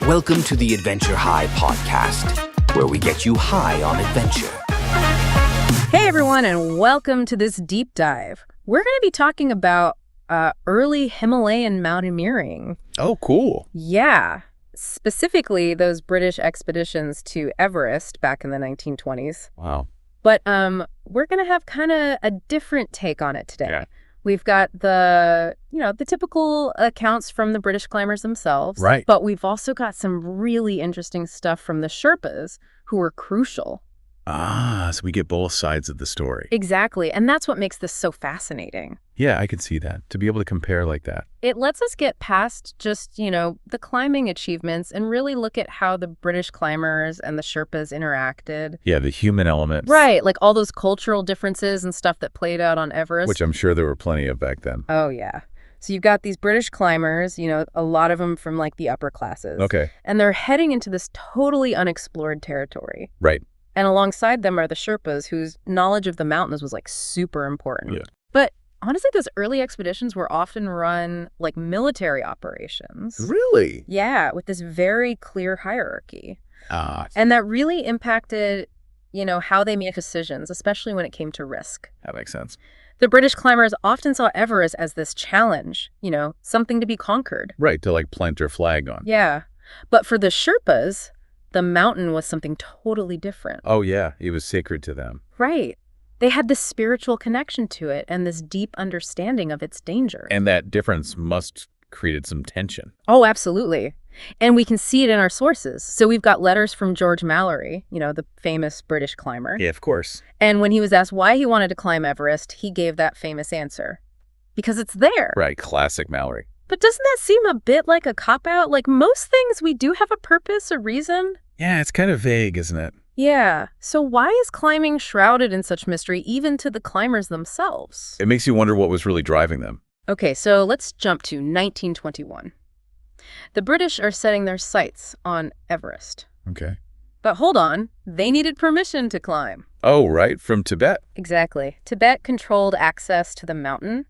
Welcome to the Adventure High podcast, where we get you high on adventure. Hey everyone, and welcome to this deep dive. We're going to be talking about early Himalayan mountaineering. Oh, cool. Yeah, specifically those British expeditions to Everest back in the 1920s. Wow. But we're going to have kind of a different take on it today. Yeah. We've got the typical accounts from the British climbers themselves. Right. But we've also got some really interesting stuff from the Sherpas, who were crucial. So we get both sides of the story. Exactly. And that's what makes this so fascinating. Yeah, I can see that. To be able to compare like that. It lets us get past just, the climbing achievements and really look at how the British climbers and the Sherpas interacted. Yeah, the human element. Right, like all those cultural differences and stuff that played out on Everest. Which I'm sure there were plenty of back then. Oh, yeah. So you've got these British climbers, a lot of them from like the upper classes. Okay. And they're heading into this totally unexplored territory. Right. And alongside them are the Sherpas, whose knowledge of the mountains was like super important. Yeah. But honestly, those early expeditions were often run like military operations. Really? Yeah, with this very clear hierarchy. And And that really impacted, how they made decisions, especially when it came to risk. that makes sense. The British climbers often saw Everest as this challenge, something to be conquered. Right, to like plant your flag on. Yeah. But for the Sherpas, the mountain was something totally different. Oh, yeah. It was sacred to them. Right. They had this spiritual connection to it and this deep understanding of its danger. And that difference must created some tension. Oh, absolutely. And we can see it in our sources. So we've got letters from George Mallory, the famous British climber. Yeah, of course. And when he was asked why he wanted to climb Everest, he gave that famous answer. Because it's there. Right, classic Mallory. But doesn't that seem a bit like a cop-out? Like most things, we do have a purpose, a reason. Yeah, it's kind of vague, isn't it? Yeah. So why is climbing shrouded in such mystery, even to the climbers themselves? It makes you wonder what was really driving them. Okay, so let's jump to 1921. The British are setting their sights on Everest. Okay. But hold on, they needed permission to climb. Oh, right, from Tibet. Exactly. Tibet controlled access to the mountain.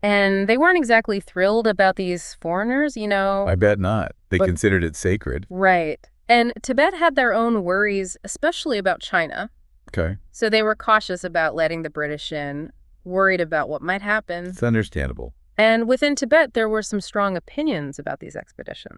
And they weren't exactly thrilled about these foreigners, I bet not. They But- considered it sacred. Right. And Tibet had their own worries, especially about China. Okay. So they were cautious about letting the British in, worried about what might happen. It's understandable. And within Tibet, there were some strong opinions about these expeditions.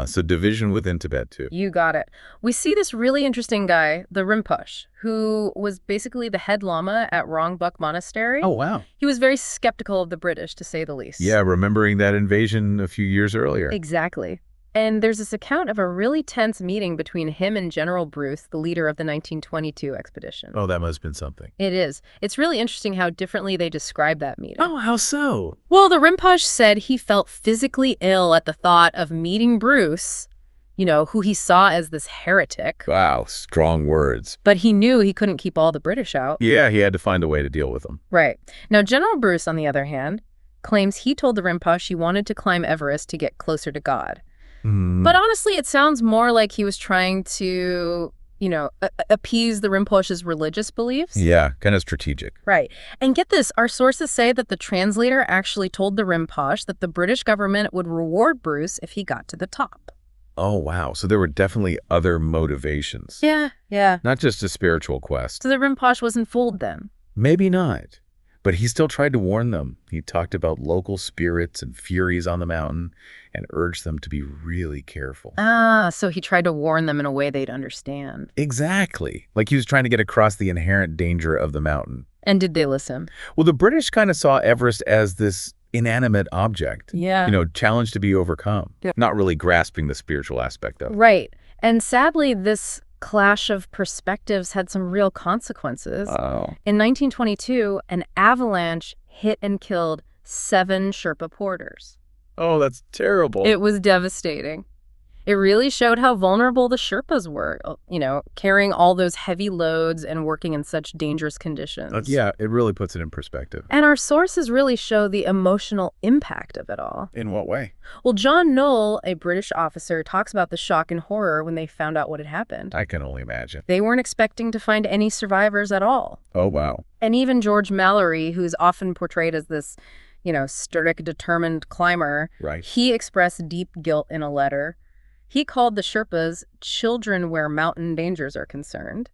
So division within Tibet, too. You got it. We see this really interesting guy, the Rinpoche, who was basically the head lama at Rongbuk Monastery. Oh, wow. He was very skeptical of the British, to say the least. Yeah, remembering that invasion a few years earlier. Exactly. And there's this account of a really tense meeting between him and General Bruce, the leader of the 1922 expedition. Oh, that must have been something. It is. It's really interesting how differently they describe that meeting. Oh, how so? Well, the Rinpoche said he felt physically ill at the thought of meeting Bruce, who he saw as this heretic. Wow, strong words. But he knew he couldn't keep all the British out. Yeah, he had to find a way to deal with them. Right. Now, General Bruce, on the other hand, claims he told the Rinpoche he wanted to climb Everest to get closer to God. But honestly, it sounds more like he was trying to, appease the Rinpoche's religious beliefs. Yeah, kind of strategic. Right. And get this, our sources say that the translator actually told the Rinpoche that the British government would reward Bruce if he got to the top. Oh, wow. So there were definitely other motivations. Yeah. Not just a spiritual quest. So the Rinpoche wasn't fooled then. Maybe not. But he still tried to warn them. He talked about local spirits and furies on the mountain and urged them to be really careful. So he tried to warn them in a way they'd understand. Exactly. Like he was trying to get across the inherent danger of the mountain. And did they listen? Well, the British kind of saw Everest as this inanimate object. Yeah. Challenge to be overcome. Yeah. Not really grasping the spiritual aspect of it. Right. And sadly, this clash of perspectives had some real consequences. Oh. In 1922, an avalanche hit and killed 7 Sherpa porters. Oh, that's terrible. It was devastating. It really showed how vulnerable the Sherpas were, carrying all those heavy loads and working in such dangerous conditions. Yeah, it really puts it in perspective. And our sources really show the emotional impact of it all. In what way? Well, John Knoll, a British officer, talks about the shock and horror when they found out what had happened. I can only imagine. They weren't expecting to find any survivors at all. Oh, wow. And even George Mallory, who's often portrayed as this, stoic, determined climber, Right. he expressed deep guilt in a letter. He called the Sherpas children where mountain dangers are concerned.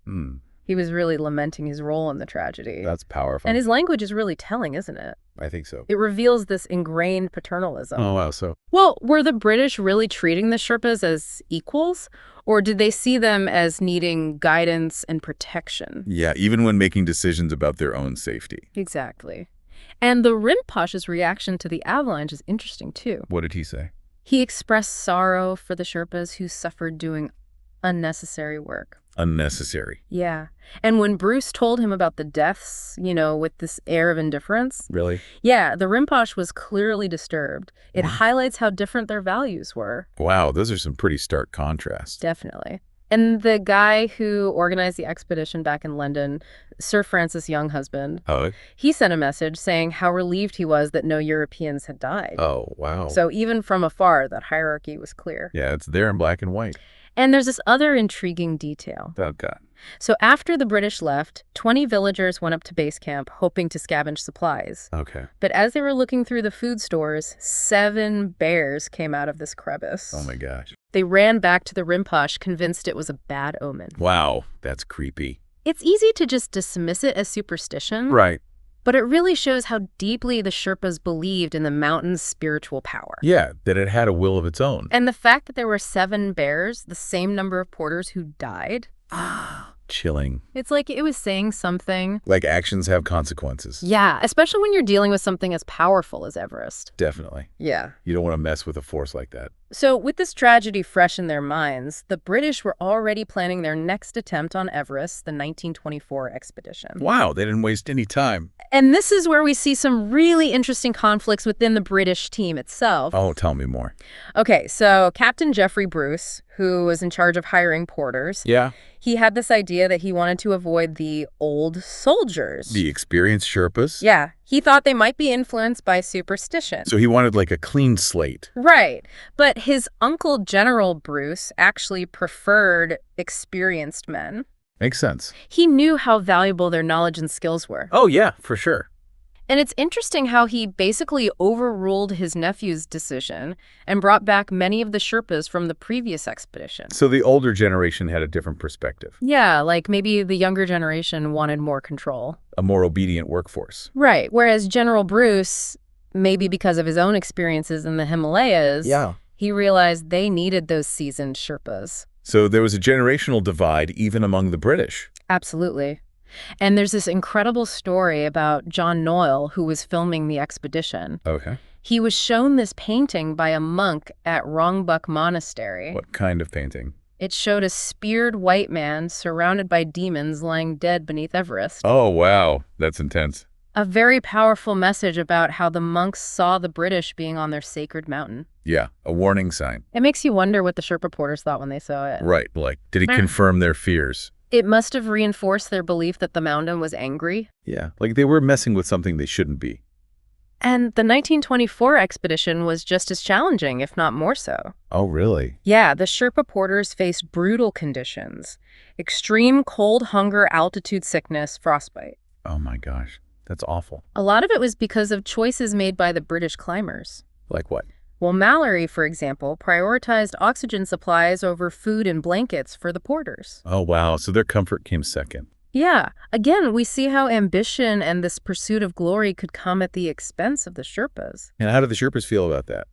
He was really lamenting his role in the tragedy. That's powerful. And his language is really telling, isn't it? I think so. It reveals this ingrained paternalism. Oh, wow. So, Well, were the British really treating the Sherpas as equals? Or did they see them as needing guidance and protection? yeah, even when making decisions about their own safety. Exactly. And the Rinpoche's reaction to the avalanche is interesting, too. What did he say? He expressed sorrow for the Sherpas who suffered doing unnecessary work. Unnecessary. Yeah. And when Bruce told him about the deaths, with this air of indifference, Really? yeah, the Rinpoche was clearly disturbed. It highlights how different their values were. Wow, those are some pretty stark contrasts. Definitely. And the guy who organized the expedition back in London, Sir Francis Younghusband, Oh, he sent a message saying how relieved he was that no Europeans had died. oh, wow. So even from afar, that hierarchy was clear. Yeah, it's there in black and white. And there's this other intriguing detail. Oh, God. So after the British left, 20 villagers went up to base camp hoping to scavenge supplies. Okay. But as they were looking through the food stores, 7 bears came out of this crevice. Oh, my gosh. They ran back to the Rinpoche, convinced it was a bad omen. Wow, that's creepy. It's easy to just dismiss it as superstition. Right. But it really shows how deeply the Sherpas believed in the mountain's spiritual power. Yeah, that it had a will of its own. And the fact that there were 7 bears, the same number of porters who died, Chilling. it's like it was saying something. Like actions have consequences. Yeah, especially when you're dealing with something as powerful as Everest. Definitely. Yeah. You don't want to mess with a force like that. So with this tragedy fresh in their minds, the British were already planning their next attempt on Everest, the 1924 expedition. Wow, they didn't waste any time. And this is where we see some really interesting conflicts within the British team itself. Oh, tell me more. Okay, so Captain Geoffrey Bruce, who was in charge of hiring porters, Yeah. he had this idea that he wanted to avoid the old soldiers. The experienced Sherpas. Yeah, he thought they might be influenced by superstition. So he wanted like a clean slate. Right, but his uncle General Bruce actually preferred experienced men. Makes sense. He knew how valuable their knowledge and skills were. Oh, yeah, for sure. And it's interesting how he basically overruled his nephew's decision and brought back many of the Sherpas from the previous expedition. So the older generation had a different perspective. Yeah, like maybe the younger generation wanted more control. A more obedient workforce. Right, whereas General Bruce, maybe because of his own experiences in the Himalayas, he realized they needed those seasoned Sherpas. So there was a generational divide even among the British. Absolutely. And there's this incredible story about John Noyle, who was filming the expedition. Okay. He was shown this painting by a monk at Rongbuk Monastery. What kind of painting? It showed a speared white man surrounded by demons lying dead beneath Everest. Oh, wow. That's intense. A very powerful message about how the monks saw the British being on their sacred mountain. Yeah, a warning sign. It makes you wonder what the Sherpa porters thought when they saw it. Right, like, did it confirm their fears? It must have reinforced their belief that the mountain was angry. Yeah, like they were messing with something they shouldn't be. And the 1924 expedition was just as challenging, if not more so. Oh, really? Yeah, the Sherpa porters faced brutal conditions. Extreme cold, hunger, altitude sickness, frostbite. Oh my gosh, that's awful. A lot of it was because of choices made by the British climbers. Like what? Well, Mallory, for example, prioritized oxygen supplies over food and blankets for the porters. Oh, wow, so their comfort came second. Yeah, again, we see how ambition and this pursuit of glory could come at the expense of the Sherpas. And how did the Sherpas feel about that?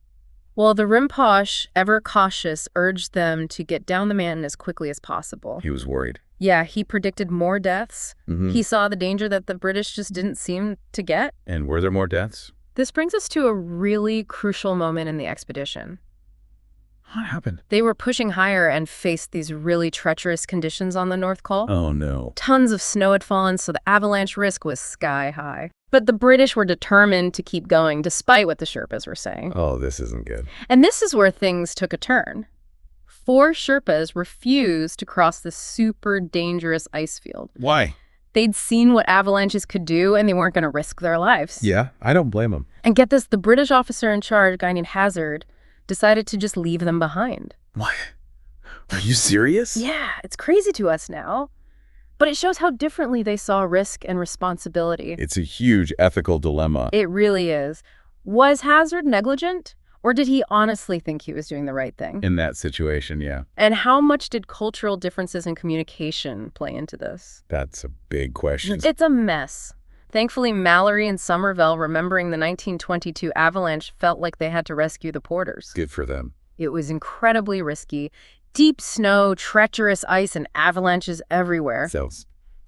Well, the Rinpoche, ever cautious, urged them to get down the mountain as quickly as possible. He was worried. Yeah, he predicted more deaths. Mm-hmm. He saw the danger that the British just didn't seem to get. And were there more deaths? This brings us to a really crucial moment in the expedition. What happened? They were pushing higher and faced these really treacherous conditions on the North Col. Oh, no. Tons of snow had fallen, so the avalanche risk was sky high. But the British were determined to keep going, despite what the Sherpas were saying. Oh, this isn't good. And this is where things took a turn. 4 Sherpas refused to cross the super dangerous ice field. Why? They'd seen what avalanches could do, and they weren't going to risk their lives. Yeah, I don't blame them. And get this, the British officer in charge, a guy named Hazard, decided to just leave them behind. What? Are you serious? Yeah, it's crazy to us now. But it shows how differently they saw risk and responsibility. It's a huge ethical dilemma. It really is. Was Hazard negligent? Or did he honestly think he was doing the right thing? In that situation, yeah. And how much did cultural differences in communication play into this? That's a big question. It's a mess. Thankfully, Mallory and Somerville, remembering the 1922 avalanche, felt like they had to rescue the porters. Good for them. It was incredibly risky. Deep snow, treacherous ice, and avalanches everywhere.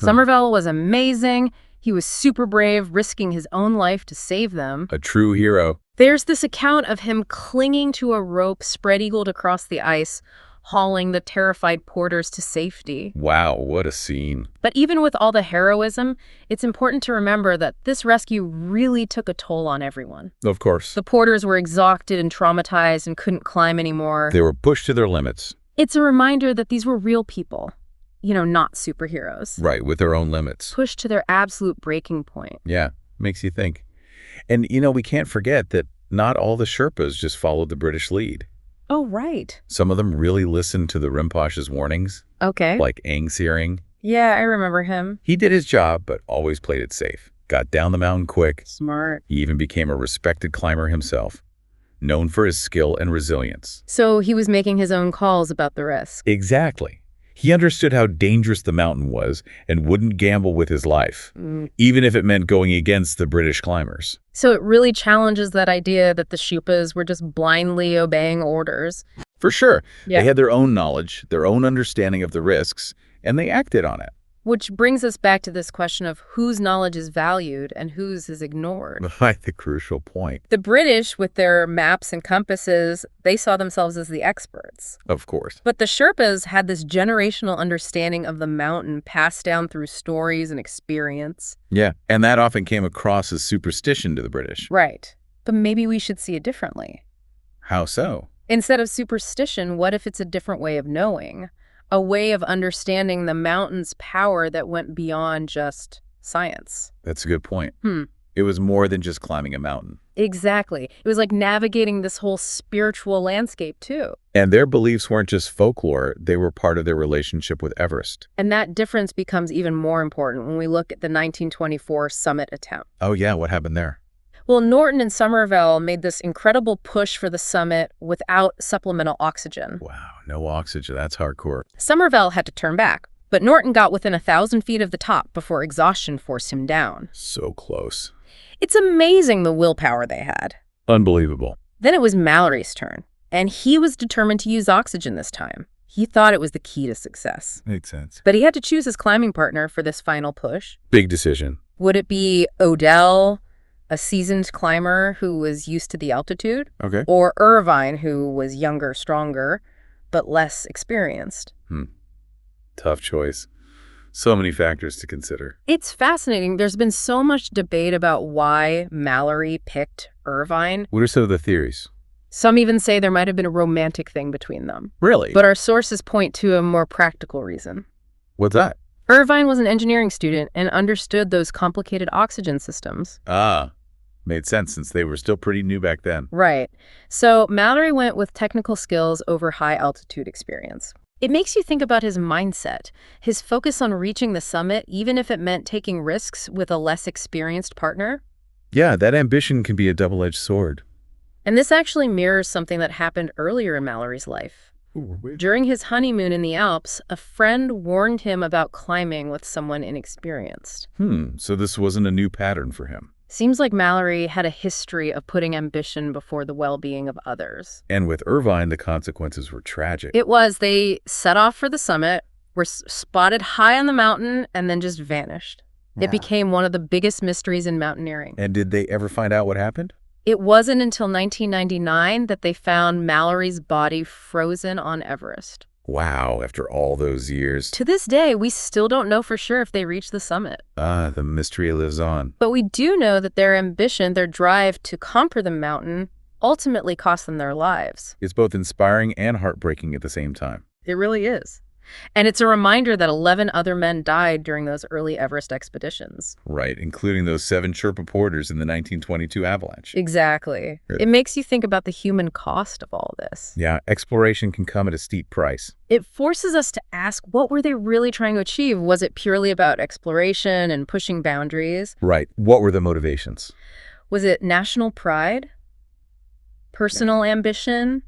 Somerville was amazing. He was super brave, risking his own life to save them. A true hero. There's this account of him clinging to a rope spread-eagled across the ice, hauling the terrified porters to safety. Wow, what a scene. But even with all the heroism, it's important to remember that this rescue really took a toll on everyone. Of course. The porters were exhausted and traumatized and couldn't climb anymore. They were pushed to their limits. It's a reminder that these were real people, not superheroes. Right, with their own limits. Pushed to their absolute breaking point. Yeah, makes you think. And, we can't forget that not all the Sherpas just followed the British lead. Oh, right. Some of them really listened to the Rinpoche's warnings. Okay. Like Aang Searing. Yeah, I remember him. He did his job, but always played it safe. Got down the mountain quick. Smart. He even became a respected climber himself, known for his skill and resilience. So he was making his own calls about the risk. Exactly. He understood how dangerous the mountain was and wouldn't gamble with his life, even if it meant going against the British climbers. So it really challenges that idea that the Sherpas were just blindly obeying orders. For sure. Yeah. They had their own knowledge, their own understanding of the risks, and they acted on it. Which brings us back to this question of whose knowledge is valued and whose is ignored. Right, the crucial point. The British, with their maps and compasses, they saw themselves as the experts. Of course. But the Sherpas had this generational understanding of the mountain passed down through stories and experience. Yeah, and that often came across as superstition to the British. Right. But maybe we should see it differently. How so? Instead of superstition, what if it's a different way of knowing? A way of understanding the mountain's power that went beyond just science. That's a good point. It was more than just climbing a mountain. Exactly. It was like navigating this whole spiritual landscape, too. And their beliefs weren't just folklore, they were part of their relationship with Everest. And that difference becomes even more important when we look at the 1924 summit attempt. Oh yeah, what happened there? Well, Norton and Somerville made this incredible push for the summit without supplemental oxygen. Wow, no oxygen, that's hardcore. Somerville had to turn back, but Norton got within 1,000 feet of the top before exhaustion forced him down. So close. It's amazing the willpower they had. Unbelievable. Then it was Mallory's turn, and he was determined to use oxygen this time. He thought it was the key to success. Makes sense. But he had to choose his climbing partner for this final push. Big decision. Would it be Odell, a seasoned climber who was used to the altitude? Okay. Or Irvine, who was younger, stronger, but less experienced? Tough choice. So many factors to consider. It's fascinating. There's been so much debate about why Mallory picked Irvine. What are some of the theories? Some even say there might have been a romantic thing between them. Really? But our sources point to a more practical reason. What's that? Irvine was an engineering student and understood those complicated oxygen systems. Ah, made sense since they were still pretty new back then. Right. So Mallory went with technical skills over high altitude experience. It makes you think about his mindset, his focus on reaching the summit, even if it meant taking risks with a less experienced partner. Yeah, that ambition can be a double-edged sword. And this actually mirrors something that happened earlier in Mallory's life. During his honeymoon in the Alps, a friend warned him about climbing with someone inexperienced. So this wasn't a new pattern for him. Seems like Mallory had a history of putting ambition before the well-being of others. And with Irvine, the consequences were tragic. It was. They set off for the summit, were spotted high on the mountain, and then just vanished. It became one of the biggest mysteries in mountaineering. And did they ever find out what happened? It wasn't until 1999 that they found Mallory's body frozen on Everest. Wow, after all those years. To this day, we still don't know for sure if they reached the summit. Ah, the mystery lives on. But we do know that their ambition, their drive to conquer the mountain, ultimately cost them their lives. It's both inspiring and heartbreaking at the same time. It really is. And it's a reminder that 11 other men died during those early Everest expeditions. Right, including those 7 Sherpa porters in the 1922 avalanche. Exactly. It makes you think about the human cost of all this. Yeah, exploration can come at a steep price. It forces us to ask, what were they really trying to achieve? Was it purely about exploration and pushing boundaries? Right. What were the motivations? Was it national pride? personal ambition,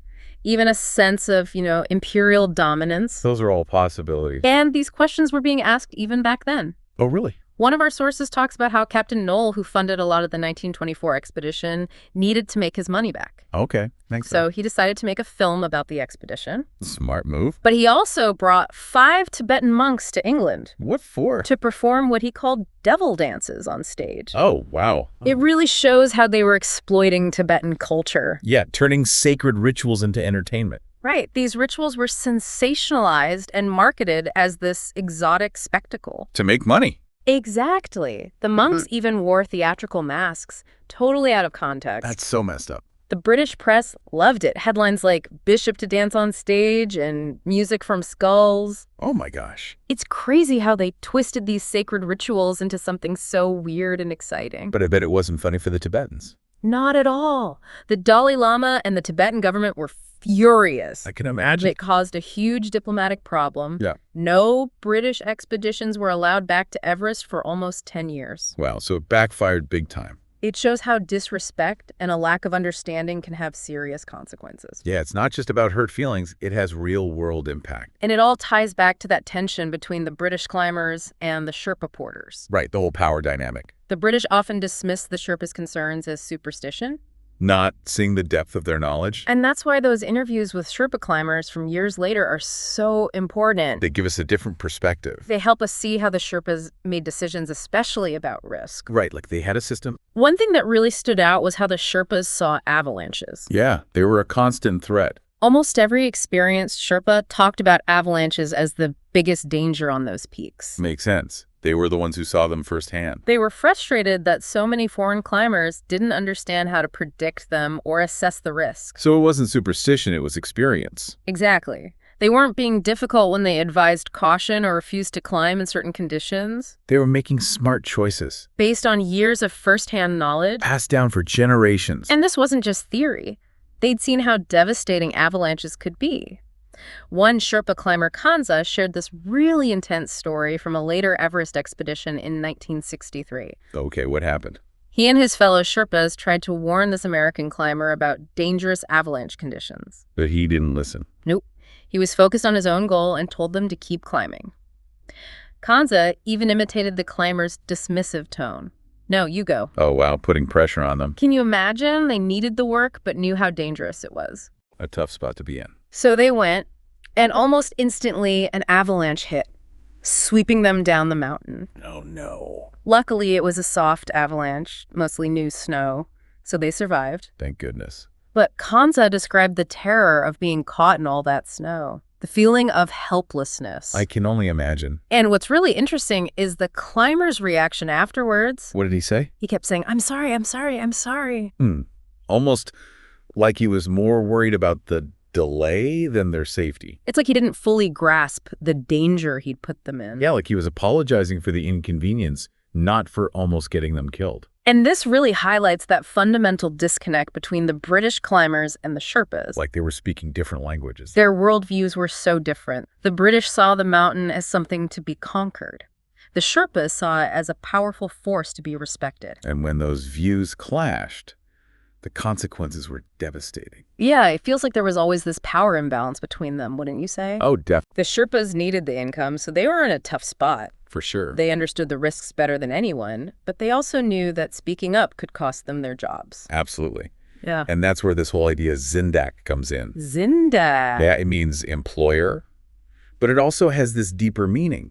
even a sense of, imperial dominance. Those are all possibilities. And these questions were being asked even back then. Oh, really? One of our sources talks about how Captain Knoll, who funded a lot of the 1924 expedition, needed to make his money back. Okay, thanks. So he decided to make a film about the expedition. Smart move. But he also brought 5 Tibetan monks to England. What for? To perform what he called devil dances on stage. Oh, wow. It really shows how they were exploiting Tibetan culture. Yeah, turning sacred rituals into entertainment. Right. These rituals were sensationalized and marketed as this exotic spectacle. To make money. Exactly. The monks even wore theatrical masks, totally out of context. That's so messed up. The British press loved it. Headlines like "Bishop to dance on stage" and "Music from skulls." Oh my gosh. It's crazy how they twisted these sacred rituals into something so weird and exciting. But I bet it wasn't funny for the Tibetans. Not at all. The Dalai Lama and the Tibetan government were furious. I can imagine. It caused a huge diplomatic problem. Yeah. No British expeditions were allowed back to Everest for almost 10 years. Wow, so it backfired big time. It shows how disrespect and a lack of understanding can have serious consequences. Yeah, it's not just about hurt feelings. It has real-world impact. And it all ties back to that tension between the British climbers and the Sherpa porters. Right, the whole power dynamic. The British often dismiss the Sherpas' concerns as superstition. Not seeing the depth of their knowledge. And that's why those interviews with Sherpa climbers from years later are so important. They give us a different perspective. They help us see how the Sherpas made decisions, especially about risk. Right, like they had a system. One thing that really stood out was how the Sherpas saw avalanches. Yeah, they were a constant threat. Almost every experienced Sherpa talked about avalanches as the biggest danger on those peaks. Makes sense. They were the ones who saw them firsthand. They were frustrated that so many foreign climbers didn't understand how to predict them or assess the risk. So it wasn't superstition, it was experience. Exactly. They weren't being difficult when they advised caution or refused to climb in certain conditions. They were making smart choices. Based on years of firsthand knowledge. Passed down for generations. And this wasn't just theory. They'd seen how devastating avalanches could be. One Sherpa climber, Kanza, shared this really intense story from a later Everest expedition in 1963. Okay, what happened? He and his fellow Sherpas tried to warn this American climber about dangerous avalanche conditions. But he didn't listen. Nope. He was focused on his own goal and told them to keep climbing. Kanza even imitated the climber's dismissive tone. No, you go. Oh, wow, putting pressure on them. Can you imagine? They needed the work, but knew how dangerous it was. A tough spot to be in. So they went, and almost instantly an avalanche hit, sweeping them down the mountain. Oh, no. Luckily, it was a soft avalanche, mostly new snow, so they survived. Thank goodness. But Kanza described the terror of being caught in all that snow, the feeling of helplessness. I can only imagine. And what's really interesting is the climber's reaction afterwards. What did he say? He kept saying, "I'm sorry, I'm sorry, I'm sorry." Almost like he was more worried about the delay than their safety. It's like he didn't fully grasp the danger he'd put them in. Yeah, like he was apologizing for the inconvenience, not for almost getting them killed. And this really highlights that fundamental disconnect between the British climbers and the Sherpas. Like they were speaking different languages. Their worldviews were so different. The British saw the mountain as something to be conquered. The Sherpas saw it as a powerful force to be respected. And when those views clashed, the consequences were devastating. Yeah, it feels like there was always this power imbalance between them, wouldn't you say? Oh, definitely. The Sherpas needed the income, so they were in a tough spot. For sure. They understood the risks better than anyone, but they also knew that speaking up could cost them their jobs. Absolutely. Yeah. And that's where this whole idea Zindak comes in. Zindak. Yeah, it means employer, but it also has this deeper meaning,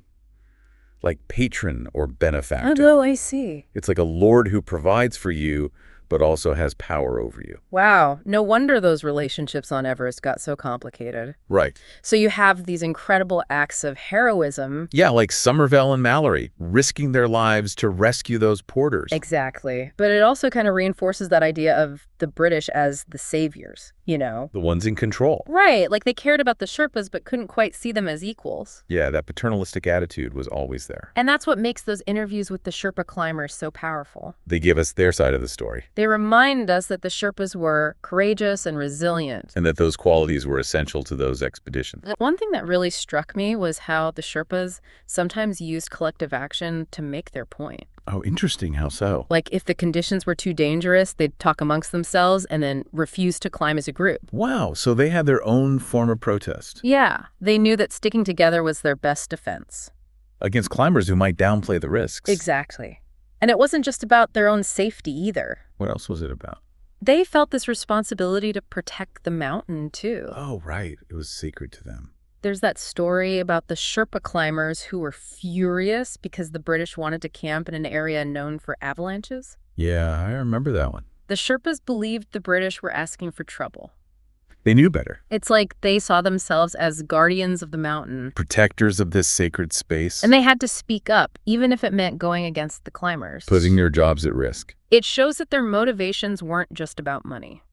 like patron or benefactor. Oh, I see. It's like a lord who provides for you, but also has power over you. Wow. No wonder those relationships on Everest got so complicated. Right. So you have these incredible acts of heroism. Yeah, like Somerville and Mallory, risking their lives to rescue those porters. Exactly. But it also kind of reinforces that idea of the British as the saviors, you know? The ones in control. Right. Like they cared about the Sherpas, but couldn't quite see them as equals. Yeah, that paternalistic attitude was always there. And that's what makes those interviews with the Sherpa climbers so powerful. They give us their side of the story. They remind us that the Sherpas were courageous and resilient. And that those qualities were essential to those expeditions. One thing that really struck me was how the Sherpas sometimes used collective action to make their point. Oh, interesting. How so? Like if the conditions were too dangerous, they'd talk amongst themselves and then refuse to climb as a group. Wow, so they had their own form of protest. Yeah, they knew that sticking together was their best defense. Against climbers who might downplay the risks. Exactly. And it wasn't just about their own safety either. What else was it about? They felt this responsibility to protect the mountain, too. Oh, right. It was sacred to them. There's that story about the Sherpa climbers who were furious because the British wanted to camp in an area known for avalanches. Yeah, I remember that one. The Sherpas believed the British were asking for trouble. They knew better. It's like they saw themselves as guardians of the mountain. Protectors of this sacred space. And they had to speak up, even if it meant going against the climbers. Putting their jobs at risk. It shows that their motivations weren't just about money.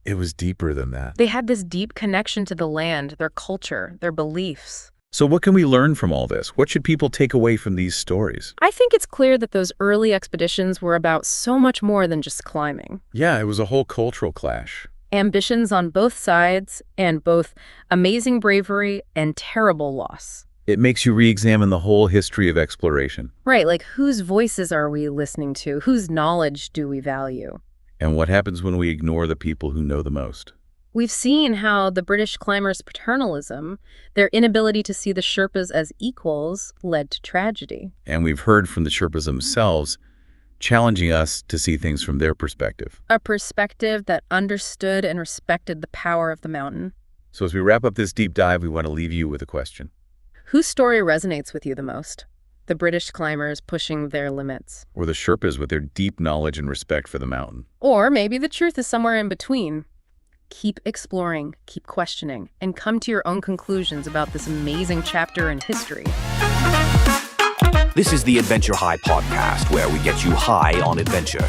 It was deeper than that. They had this deep connection to the land, their culture, their beliefs. So what can we learn from all this? What should people take away from these stories? I think it's clear that those early expeditions were about so much more than just climbing. Yeah, it was a whole cultural clash. Ambitions on both sides, and both amazing bravery and terrible loss. It makes you re-examine the whole history of exploration. Right, like whose voices are we listening to? Whose knowledge do we value? And what happens when we ignore the people who know the most? We've seen how the British climbers' paternalism, their inability to see the Sherpas as equals, led to tragedy. And we've heard from the Sherpas themselves, challenging us to see things from their perspective. A perspective that understood and respected the power of the mountain. So as we wrap up this deep dive, we want to leave you with a question. Whose story resonates with you the most? The British climbers pushing their limits? Or the Sherpas with their deep knowledge and respect for the mountain? Or maybe the truth is somewhere in between. Keep exploring, keep questioning, and come to your own conclusions about this amazing chapter in history. This is the Adventure High podcast, where we get you high on adventure.